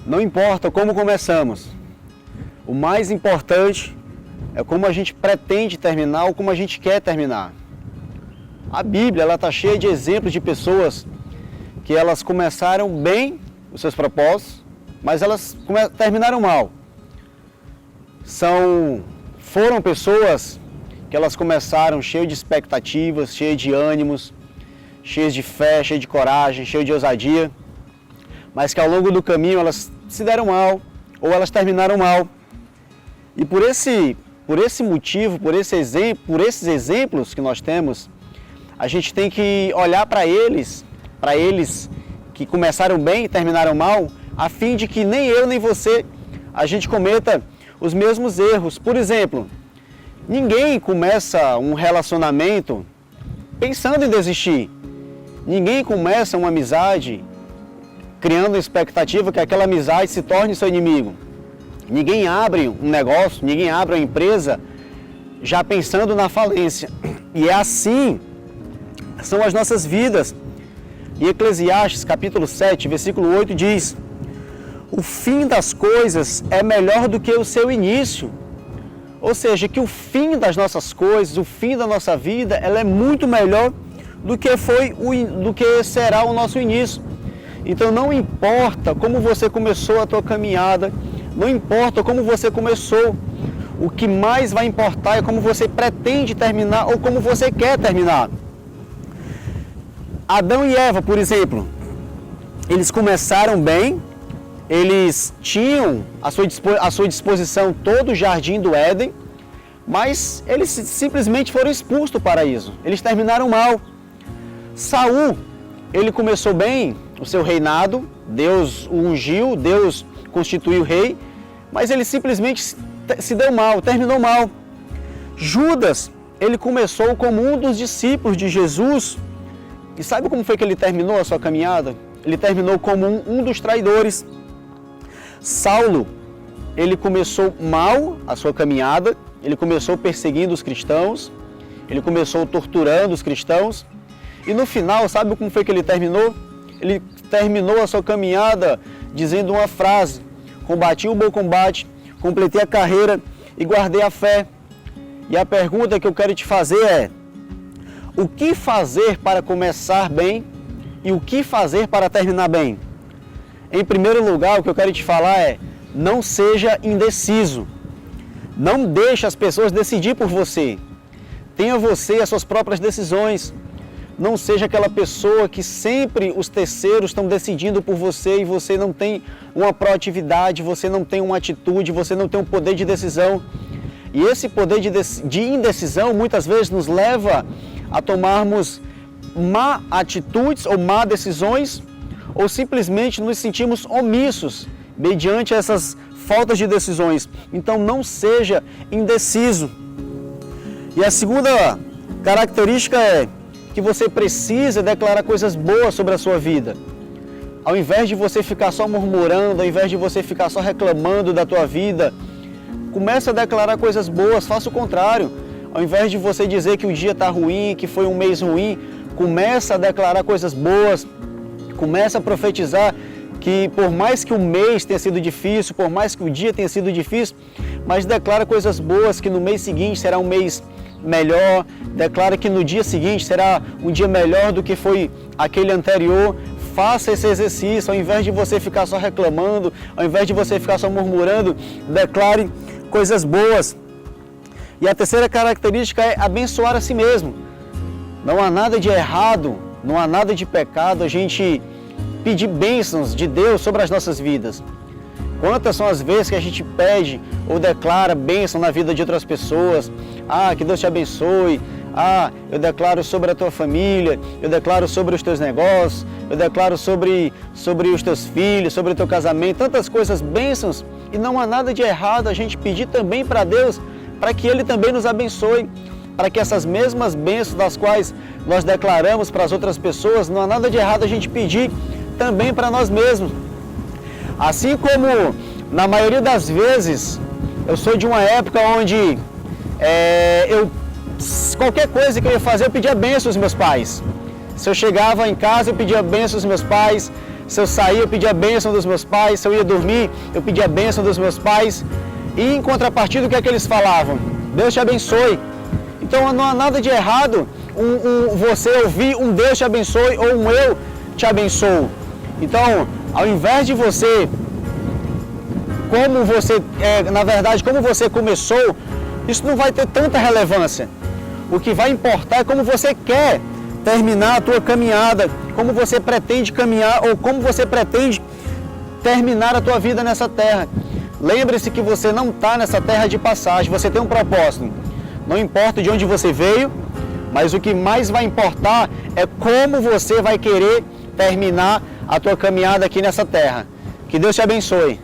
Não importa como começamos, o mais importante é como a gente pretende terminar ou como a gente quer terminar. A Bíblia está cheia de exemplos de pessoas que elas começaram bem os seus propósitos, mas elas terminaram mal. Foram pessoas que elas começaram cheias de expectativas, cheias de ânimos, cheias de fé, cheias de coragem, cheias de ousadia, mas que ao longo do caminho elas se deram mal ou elas terminaram mal. E por esse motivo, por esses exemplos que nós temos, a gente tem que olhar para eles que começaram bem e terminaram mal, a fim de que nem eu nem você a gente cometa os mesmos erros. Por exemplo, ninguém começa um relacionamento pensando em desistir. Ninguém começa uma amizade criando a expectativa que aquela amizade se torne seu inimigo. Ninguém abre um negócio, ninguém abre uma empresa já pensando na falência. E é assim são as nossas vidas. E Eclesiastes, capítulo 7, versículo 8 diz: o fim das coisas é melhor do que o seu início. Ou seja, que o fim das nossas coisas, o fim da nossa vida, ela é muito melhor do que será o nosso início. Então não importa como você começou a tua caminhada, não importa como você começou, o que mais vai importar é como você pretende terminar ou como você quer terminar. Adão e Eva, por exemplo, eles começaram bem, eles tinham à sua disposição todo o jardim do Éden, mas eles simplesmente foram expulsos do paraíso, eles terminaram mal. Saul, ele começou bem o seu reinado, Deus o ungiu, Deus constituiu rei, mas ele simplesmente se deu mal, terminou mal. Judas, ele começou como um dos discípulos de Jesus, e sabe como foi que ele terminou a sua caminhada? Ele terminou como um dos traidores. Saulo, ele começou mal a sua caminhada, ele começou perseguindo os cristãos, ele começou torturando os cristãos, e no final, sabe como foi que ele terminou? Ele terminou a sua caminhada dizendo uma frase: combati o bom combate, completei a carreira e guardei a fé. E a pergunta que eu quero te fazer é: o que fazer para começar bem e o que fazer para terminar bem? Em primeiro lugar, o que eu quero te falar é: não seja indeciso. Não deixe as pessoas decidir por você. Tenha você as suas próprias decisões. Não seja aquela pessoa que sempre os terceiros estão decidindo por você e você não tem uma proatividade, você não tem uma atitude, você não tem um poder de decisão. E esse poder de indecisão muitas vezes nos leva a tomarmos má atitudes ou má decisões, ou simplesmente nos sentimos omissos mediante essas faltas de decisões. Então não seja indeciso. E a segunda característica é que você precisa declarar coisas boas sobre a sua vida. Ao invés de você ficar só murmurando, ao invés de você ficar só reclamando da tua vida, comece a declarar coisas boas, faça o contrário. Ao invés de você dizer que o dia está ruim, que foi um mês ruim, comece a declarar coisas boas, comece a profetizar que por mais que o mês tenha sido difícil, por mais que o dia tenha sido difícil, mas declara coisas boas, que no mês seguinte será um mês melhor, declara que no dia seguinte será um dia melhor do que foi aquele anterior. Faça esse exercício, ao invés de você ficar só reclamando, ao invés de você ficar só murmurando, declare coisas boas. E a terceira característica é abençoar a si mesmo. Não há nada de errado, não há nada de pecado a gente pedir bênçãos de Deus sobre as nossas vidas. Quantas são as vezes que a gente pede ou declara bênção na vida de outras pessoas? Ah, que Deus te abençoe. Ah, eu declaro sobre a tua família, eu declaro sobre os teus negócios, eu declaro sobre os teus filhos, sobre o teu casamento, tantas coisas, bênçãos. E não há nada de errado a gente pedir também para Deus, para que Ele também nos abençoe, para que essas mesmas bênçãos das quais nós declaramos para as outras pessoas, não há nada de errado a gente pedir também para nós mesmos. Assim como, na maioria das vezes, eu sou de uma época onde qualquer coisa que eu ia fazer, eu pedia bênção aos meus pais. Se eu chegava em casa, eu pedia bênção aos meus pais. Se eu sair, eu pedia a bênção dos meus pais. Se eu ia dormir, eu pedia a bênção dos meus pais. E em contrapartida, o que é que eles falavam? Deus te abençoe. Então não há nada de errado você ouvir um Deus te abençoe ou um eu te abençoo. Então, ao invés de você, na verdade, como você começou, isso não vai ter tanta relevância. O que vai importar é como você quer terminar a tua caminhada, como você pretende caminhar ou como você pretende terminar a tua vida nessa terra. Lembre-se que você não está nessa terra de passagem, você tem um propósito. Não importa de onde você veio, mas o que mais vai importar é como você vai querer terminar a tua caminhada aqui nessa terra. Que Deus te abençoe.